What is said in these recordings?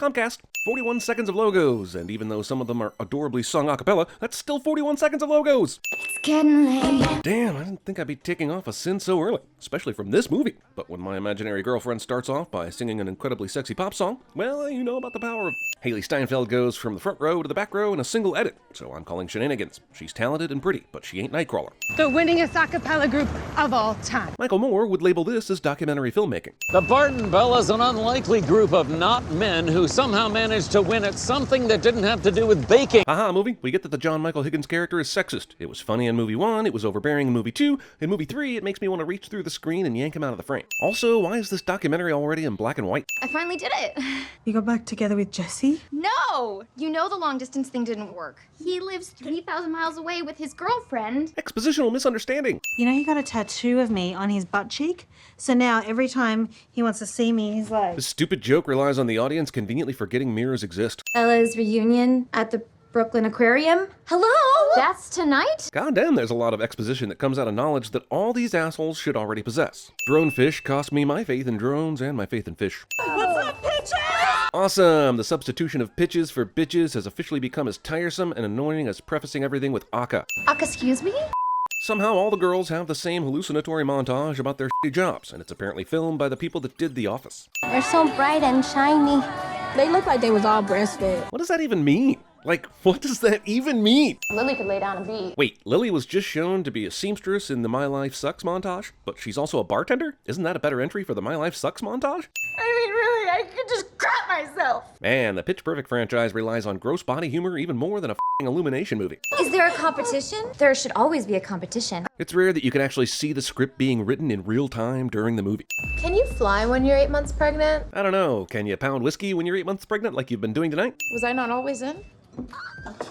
Comcast. 41 seconds of logos, and even though some of them are adorably sung a cappella, that's still 41 seconds of logos! It's getting late. Damn, I didn't think I'd be taking off a sin so early, especially from this movie. But when my imaginary girlfriend starts off by singing an incredibly sexy pop song, well, you know about the power of... Haley Steinfeld goes from the front row to the back row in a single edit, so I'm calling shenanigans. She's talented and pretty, but she ain't Nightcrawler. The winningest a cappella group of all time. Michael Moore would label this as documentary filmmaking. The Barton Bellas, an unlikely group of not men who somehow managed to win at something that didn't have to do with baking. Haha, movie. We get that the John Michael Higgins character is sexist. It was funny in movie 1, it was overbearing in movie 2, in movie 3 it makes me want to reach through the screen and yank him out of the frame. Also, why is this documentary already in black and white? I finally did it. You got back together with Jesse? No! You know the long distance thing didn't work. He lives 3,000 miles away with his girlfriend. Expositional misunderstanding. You know he got a tattoo of me on his butt cheek? So now every time he wants to see me, he's like... This stupid joke relies on the audience conveniently forgetting mirrors exist. Ella's reunion at the Brooklyn Aquarium. Hello? That's tonight? Goddamn, there's a lot of exposition that comes out of knowledge that all these assholes should already possess. Drone fish cost me my faith in drones and my faith in fish. What's up, pitches? Awesome! The substitution of pitches for bitches has officially become as tiresome and annoying as prefacing everything with aca. Excuse me? Somehow all the girls have the same hallucinatory montage about their shitty jobs, and it's apparently filmed by the people that did The Office. They're so bright and shiny. They look like they was all breastfed. What does that even mean? Like, what does that even mean? Lily could lay down a beat. Wait, Lily was just shown to be a seamstress in the My Life Sucks montage, but she's also a bartender? Isn't that a better entry for the My Life Sucks montage? I mean, really, I could just crap myself. Man, the Pitch Perfect franchise relies on gross body humor even more than a f***ing Illumination movie. Is there a competition? There should always be a competition. It's rare that you can actually see the script being written in real time during the movie. Can you fly when you're 8 months pregnant? I don't know, can you pound whiskey when you're 8 months pregnant like you've been doing tonight? Was I not always in?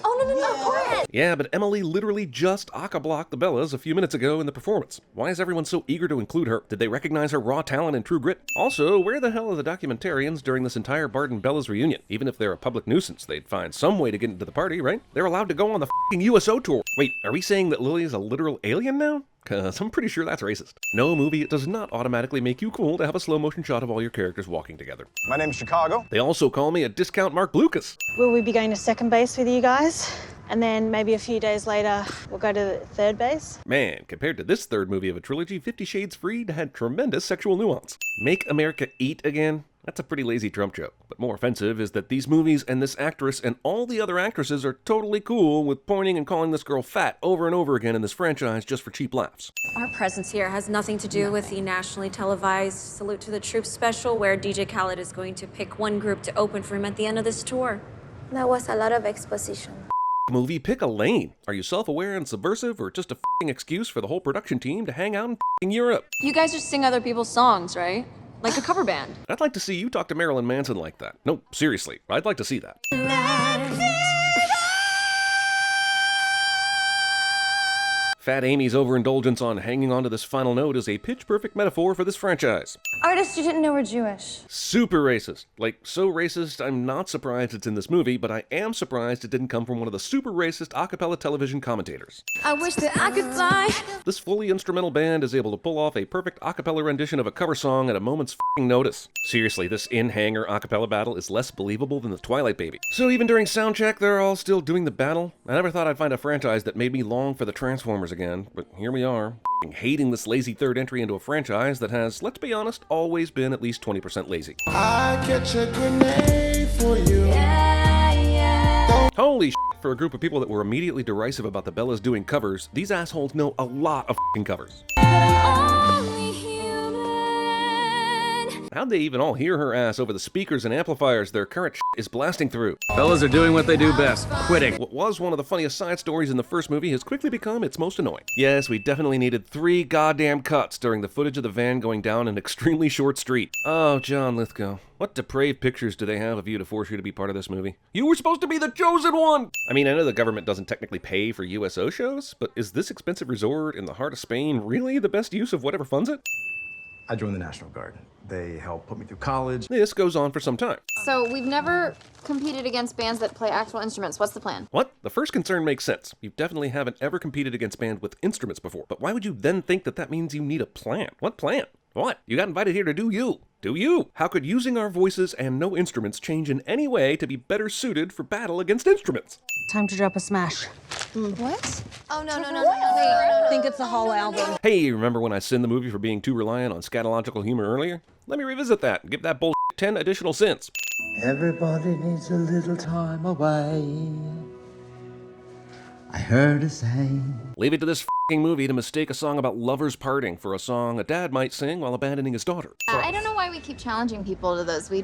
Oh, no, pour it. Yeah, but Emily literally just aca-blocked the Bellas a few minutes ago in the performance. Why is everyone so eager to include her? Did they recognize her raw talent and true grit? Also, where the hell are the documentarians during this entire Barton Bellas reunion? Even if they're a public nuisance, they'd find some way to get into the party, right? They're allowed to go on the f***ing USO tour. Wait, are we saying that Lily is a literal alien now? Cause I'm pretty sure that's racist. No movie, it does not automatically make you cool to have a slow motion shot of all your characters walking together. My name's Chicago. They also call me a discount Mark Lucas. Will we be going to second base with you guys? And then maybe a few days later, we'll go to third base? Man, compared to this third movie of a trilogy, 50 Shades Freed had tremendous sexual nuance. Make America Eat Again? That's a pretty lazy Trump joke. But more offensive is that these movies and this actress and all the other actresses are totally cool with pointing and calling this girl fat over and over again in this franchise just for cheap laughs. Our presence here has nothing to do with the nationally televised Salute to the Troops special where DJ Khaled is going to pick one group to open for him at the end of this tour. That was a lot of exposition. Movie, pick a lane. Are you self-aware and subversive or just a f***ing excuse for the whole production team to hang out in f***ing Europe? You guys just sing other people's songs, right? Like a cover band. I'd like to see you talk to Marilyn Manson like that. No, seriously, I'd like to see that. Fat Amy's overindulgence on hanging on to this final note is a pitch-perfect metaphor for this franchise. Artists you didn't know were Jewish. Super racist. Like, so racist, I'm not surprised it's in this movie, but I am surprised it didn't come from one of the super racist a cappella television commentators. I wish that I could fly. This fully instrumental band is able to pull off a perfect a cappella rendition of a cover song at a moment's f***ing notice. Seriously, this in-hangar a cappella battle is less believable than the Twilight Baby. So even during soundcheck, they're all still doing the battle. I never thought I'd find a franchise that made me long for the Transformers again, but here we are, hating this lazy third entry into a franchise that has, let's be honest, always been at least 20% lazy. I catch a grenade for you. Holy shit, for a group of people that were immediately derisive about the Bellas doing covers, these assholes know a lot of f***ing covers. How'd they even all hear her ass over the speakers and amplifiers their current shit is blasting through? Fellas are doing what they do best, quitting. What was one of the funniest side stories in the first movie has quickly become its most annoying. Yes, we definitely needed 3 goddamn cuts during the footage of the van going down an extremely short street. Oh, John Lithgow. What depraved pictures do they have of you to force you to be part of this movie? You were supposed to be the chosen one! I mean, I know the government doesn't technically pay for USO shows, but is this expensive resort in the heart of Spain really the best use of whatever funds it? I joined the National Guard. They helped put me through college. This goes on for some time. So we've never competed against bands that play actual instruments. What's the plan? What? The first concern makes sense. You definitely haven't ever competed against bands with instruments before. But why would you then think that that means you need a plan? What plan? What? You got invited here to do you. Do you? How could using our voices and no instruments change in any way to be better suited for battle against instruments? Time to drop a smash. What? Oh, no. I think it's the whole album. Hey, remember when I sinned the movie for being too reliant on scatological humor earlier? Let me revisit that and give that bullshit 10 additional sins. Everybody needs a little time away. I heard a saying. Leave it to this f***ing movie to mistake a song about lovers parting for a song a dad might sing while abandoning his daughter. I don't know why we keep challenging people to those. We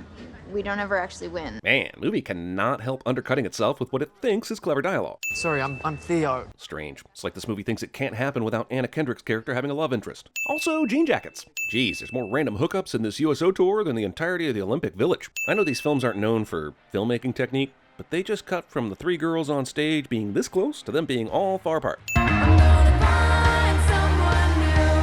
don't ever actually win. Man, movie cannot help undercutting itself with what it thinks is clever dialogue. Sorry, I'm Theo. Strange. It's like this movie thinks it can't happen without Anna Kendrick's character having a love interest. Also, jean jackets. Geez, there's more random hookups in this USO tour than the entirety of the Olympic Village. I know these films aren't known for filmmaking technique, but they just cut from the three girls on stage being this close to them being all far apart.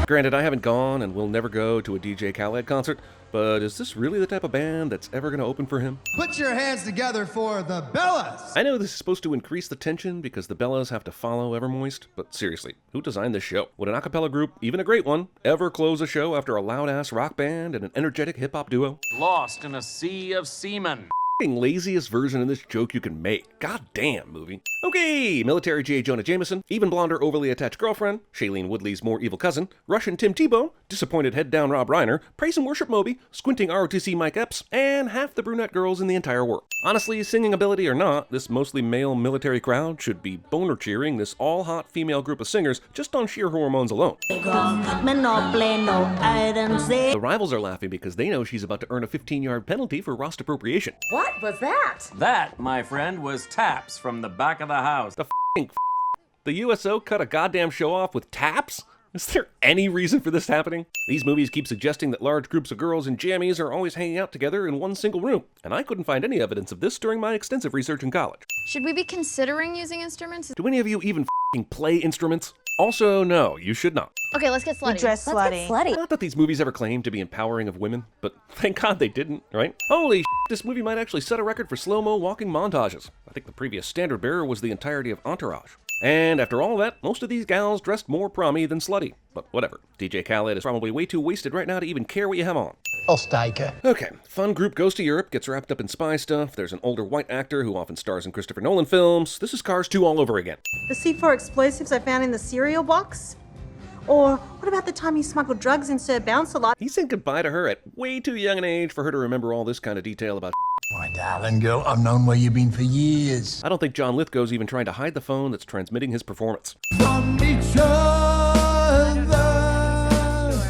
Granted, I haven't gone and will never go to a DJ Khaled concert, but is this really the type of band that's ever going to open for him? Put your hands together for the Bellas! I know this is supposed to increase the tension because the Bellas have to follow Evermoist, but seriously, who designed this show? Would an a cappella group, even a great one, ever close a show after a loud-ass rock band and an energetic hip-hop duo? Lost in a sea of semen. Laziest version of this joke you can make. God damn, movie. Okay, military J. Jonah Jameson, even blonder overly attached girlfriend, Shailene Woodley's more evil cousin, Russian Tim Tebow, disappointed head down Rob Reiner, praise and worship Moby, squinting ROTC Mike Epps, and half the brunette girls in the entire world. Honestly, singing ability or not, this mostly male military crowd should be boner cheering this all-hot female group of singers just on sheer hormones alone. The rivals are laughing because they know she's about to earn a 15-yard penalty for Rost appropriation. What was that? That, my friend, was taps from the back of the house. The USO cut a goddamn show off with taps? Is there any reason for this happening? These movies keep suggesting that large groups of girls in jammies are always hanging out together in one single room, and I couldn't find any evidence of this during my extensive research in college. Should we be considering using instruments? Do any of you even play instruments? Also, no, you should not. Okay, let's get slutty. Dress slutty. Not that these movies ever claimed to be empowering of women, but thank God they didn't, right? Holy this movie might actually set a record for slow-mo walking montages. I think the previous standard bearer was the entirety of Entourage. And after all that, most of these gals dressed more prommy than slutty. But whatever. DJ Khaled is probably way too wasted right now to even care what you have on. I'll stake her. Okay, fun group goes to Europe, gets wrapped up in spy stuff. There's an older white actor who often stars in Christopher Nolan films. This is Cars 2 all over again. The C4 explosives I found in the cereal box? Or what about the time he smuggled drugs in Sir Bounce-A-Lot? He said goodbye to her at way too young an age for her to remember all this kind of detail about. My darling girl, I've known where you've been for years. I don't think John Lithgow's even trying to hide the phone that's transmitting his performance. From each other.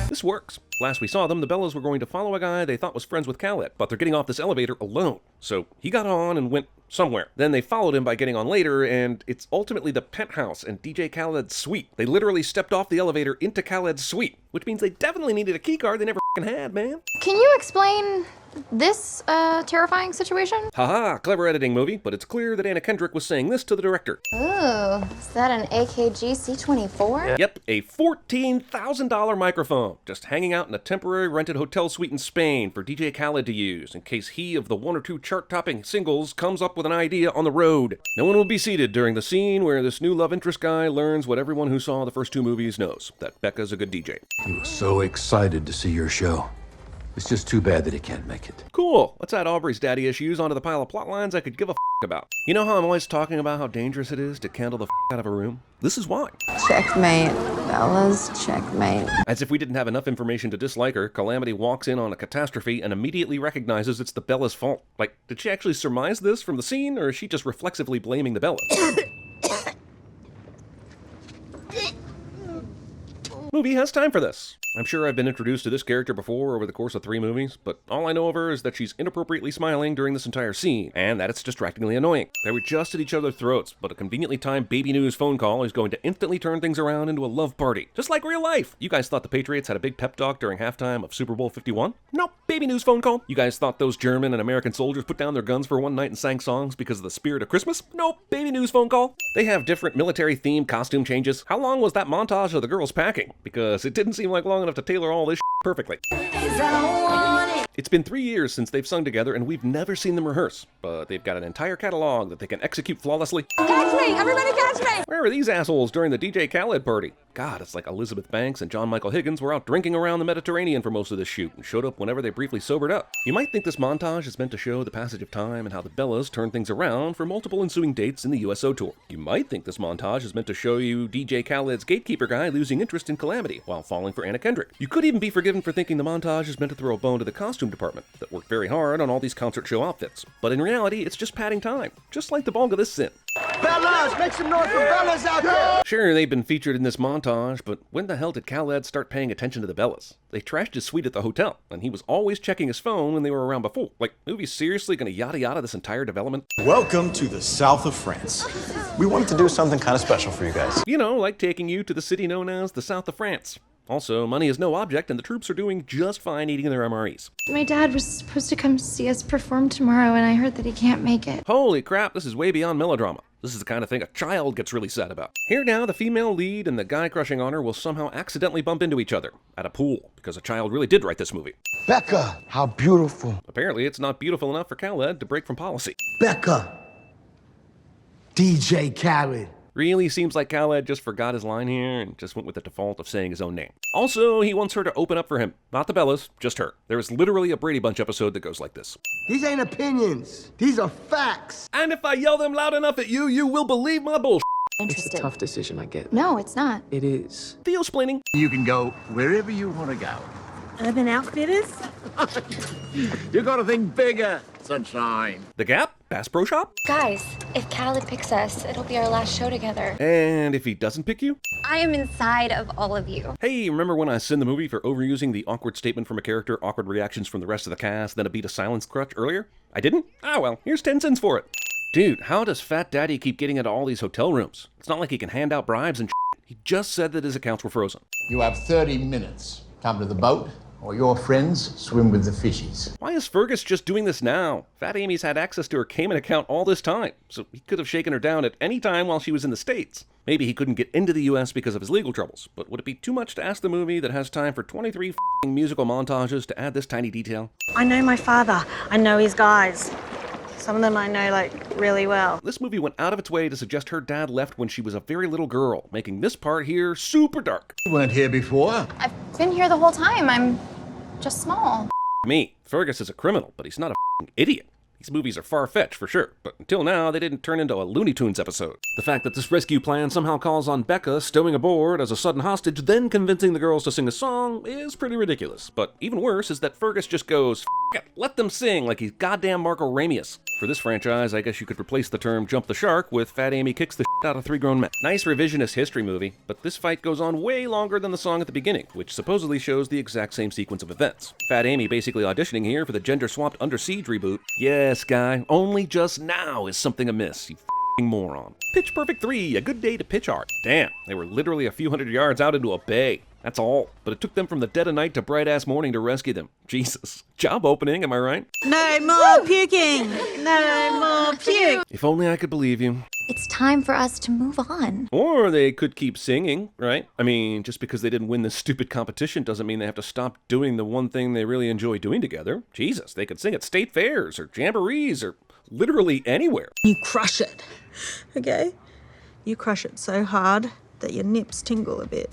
This works. Last we saw them, the Bellas were going to follow a guy they thought was friends with Khaled, but they're getting off this elevator alone. So he got on and went somewhere. Then they followed him by getting on later, and it's ultimately the penthouse and DJ Khaled's suite. They literally stepped off the elevator into Khaled's suite, which means they definitely needed a keycard they never had, man. Can you explain this terrifying situation? Haha, clever editing movie, but it's clear that Anna Kendrick was saying this to the director. Ooh, is that an AKG C24? Yep, a $14,000 microphone, just hanging out in a temporary rented hotel suite in Spain for DJ Khaled to use in case he of the one or two chart-topping singles comes up with an idea on the road. No one will be seated during the scene where this new love interest guy learns what everyone who saw the first two movies knows, that Becca's a good DJ. He was so excited to see your show. It's just too bad that he can't make it. Cool, let's add Aubrey's daddy issues onto the pile of plot lines I could give a about. You know how I'm always talking about how dangerous it is to candle the out of a room? This is why. Checkmate, Bellas, checkmate. As if we didn't have enough information to dislike her, Calamity walks in on a catastrophe and immediately recognizes it's the Bella's fault. Like, did she actually surmise this from the scene, or is she just reflexively blaming the Bellas? Movie has time for this. I'm sure I've been introduced to this character before over the course of 3 movies, but all I know of her is that she's inappropriately smiling during this entire scene, and that it's distractingly annoying. They were just at each other's throats, but a conveniently timed baby news phone call is going to instantly turn things around into a love party. Just like real life. You guys thought the Patriots had a big pep talk during halftime of Super Bowl 51? Nope, baby news phone call. You guys thought those German and American soldiers put down their guns for one night and sang songs because of the spirit of Christmas? Nope, baby news phone call. They have different military-themed costume changes. How long was that montage of the girls packing? Because it didn't seem like long enough to tailor all this perfectly. It's been 3 years since they've sung together and we've never seen them rehearse, but they've got an entire catalog that they can execute flawlessly. Catch me! Everybody catch me! Where were these assholes during the DJ Khaled party? God, it's like Elizabeth Banks and John Michael Higgins were out drinking around the Mediterranean for most of this shoot and showed up whenever they briefly sobered up. You might think this montage is meant to show the passage of time and how the Bellas turned things around for multiple ensuing dates in the USO tour. You might think this montage is meant to show you DJ Khaled's gatekeeper guy losing interest in Calamity while falling for Anna Kendrick. You could even be forgiven for thinking the montage is meant to throw a bone to the costume department that worked very hard on all these concert show outfits. But in reality, it's just padding time, just like the bulk of this sin. Bellas, make some noise for Bellas out there! Sure, they've been featured in this montage, but when the hell did Khaled start paying attention to the Bellas? They trashed his suite at the hotel, and he was always checking his phone when they were around before. Like, movie's seriously gonna yada yada this entire development? Welcome to the south of France. We wanted to do something kind of special for you guys. You know, like taking you to the city known as the south of France. Also, money is no object, and the troops are doing just fine eating their MREs. My dad was supposed to come see us perform tomorrow, and I heard that he can't make it. Holy crap, this is way beyond melodrama. This is the kind of thing a child gets really sad about. Here now, the female lead and the guy crushing on her will somehow accidentally bump into each other at a pool, because a child really did write this movie. Becca, how beautiful. Apparently, it's not beautiful enough for Khaled to break from policy. Becca. DJ Khaled. Really seems like Khaled just forgot his line here and just went with the default of saying his own name. Also, he wants her to open up for him. Not the Bellas, just her. There is literally a Brady Bunch episode that goes like this. These ain't opinions. These are facts. And if I yell them loud enough at you, you will believe my bullshit. Interested. It's a tough decision, I get. No, it's not. It is. Theo-splaining. You can go wherever you want to go. Urban Outfitters? You gotta think bigger, sunshine. The Gap? Bass Pro Shop? Guys, if Khaled picks us, it'll be our last show together. And if he doesn't pick you? I am inside of all of you. Hey, remember when I sinned the movie for overusing the awkward statement from a character, awkward reactions from the rest of the cast, then a beat of silence crutch earlier? I didn't? Ah well, here's 10 cents for it. Dude, how does Fat Daddy keep getting into all these hotel rooms? It's not like he can hand out bribes and shit. He just said that his accounts were frozen. You have 30 minutes. Come to the boat, or your friends swim with the fishies. Why is Fergus just doing this now? Fat Amy's had access to her Cayman account all this time, so he could have shaken her down at any time while she was in the States. Maybe he couldn't get into the US because of his legal troubles, but would it be too much to ask the movie that has time for 23 f***ing musical montages to add this tiny detail? I know my father. I know his guys. Some of them I know, like, really well. This movie went out of its way to suggest her dad left when she was a very little girl, making this part here super dark. You weren't here before. I've been here the whole time. I'm just small. Me. Fergus is a criminal, but he's not a f***ing idiot. These movies are far-fetched, for sure, but until now, they didn't turn into a Looney Tunes episode. The fact that this rescue plan somehow calls on Becca stowing aboard as a sudden hostage, then convincing the girls to sing a song, is pretty ridiculous. But even worse is that Fergus just goes, F it, let them sing like he's goddamn Marco Ramius. For this franchise, I guess you could replace the term jump the shark with Fat Amy kicks the shit out of 3 grown men. Nice revisionist history movie, but this fight goes on way longer than the song at the beginning, which supposedly shows the exact same sequence of events. Fat Amy basically auditioning here for the gender-swapped Under Siege reboot. Yes, guy, only just now is something amiss, you f***ing moron. Pitch Perfect 3, a good day to pitch art. Damn, they were literally a few hundred yards out into a bay. That's all. But it took them from the dead of night to bright-ass morning to rescue them. Jesus. Job opening, am I right? No more puking! No more puke! If only I could believe you. It's time for us to move on. Or they could keep singing, right? I mean, just because they didn't win this stupid competition doesn't mean they have to stop doing the one thing they really enjoy doing together. Jesus, they could sing at state fairs or jamborees or literally anywhere. You crush it, okay? You crush it so hard that your nips tingle a bit.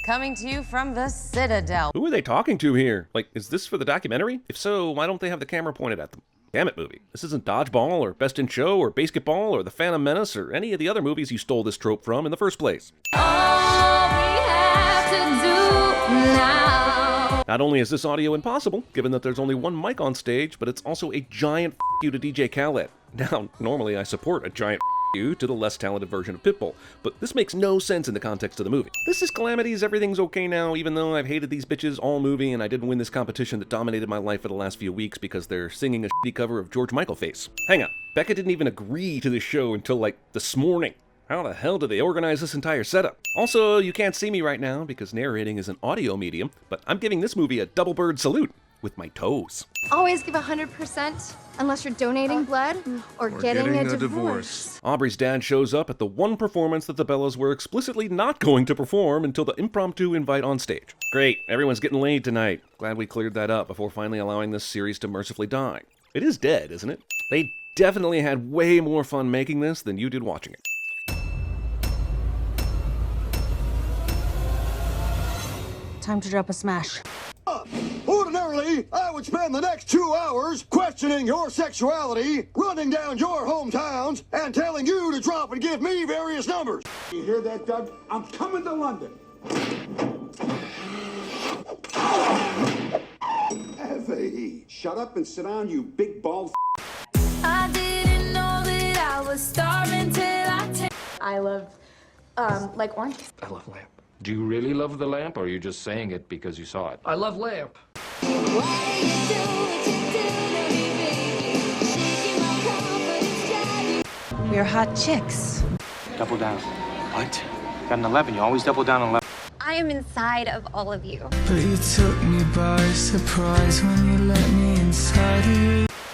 Coming to you from the Citadel. Who are they talking to here? Like, is this for the documentary? If so, why don't they have the camera pointed at them? Damn it, movie. This isn't Dodgeball or Best in Show or Basketball or The Phantom Menace or any of the other movies you stole this trope from in the first place. All we have to do now. Not only is this audio impossible, given that there's only one mic on stage, but it's also a giant f*** you to DJ Khaled. Now, normally I support a giant f*** you to the less talented version of Pitbull, but this makes no sense in the context of the movie. This is Calamity's Everything's Okay Now, even though I've hated these bitches all movie and I didn't win this competition that dominated my life for the last few weeks because they're singing a shitty cover of George Michael Face. Hang on, Becca didn't even agree to this show until like this morning. How the hell did they organize this entire setup? Also, you can't see me right now because narrating is an audio medium, but I'm giving this movie a double bird salute. with my toes. Always give 100% unless you're donating blood or getting a divorce. Aubrey's dad shows up at the one performance that the Bellas were explicitly not going to perform until the impromptu invite on stage. Great, everyone's getting laid tonight. Glad we cleared that up before finally allowing this series to mercifully die. It is dead, isn't it? They definitely had way more fun making this than you did watching it. Time to drop a smash. Ordinarily, I would spend the next 2 hours questioning your sexuality, running down your hometowns, and telling you to drop and give me various numbers. You hear that, Doug? I'm coming to London. F.A.E. Shut up and sit down, you big bald I didn't know that I was starving till I love, like orange. I love lamp. Do you really love the lamp, or are you just saying it because you saw it? I love lamp. We're hot chicks. Double down. What? Got an 11. You always double down on 11. I am inside of all of you. But you took me by surprise when you let me inside of you.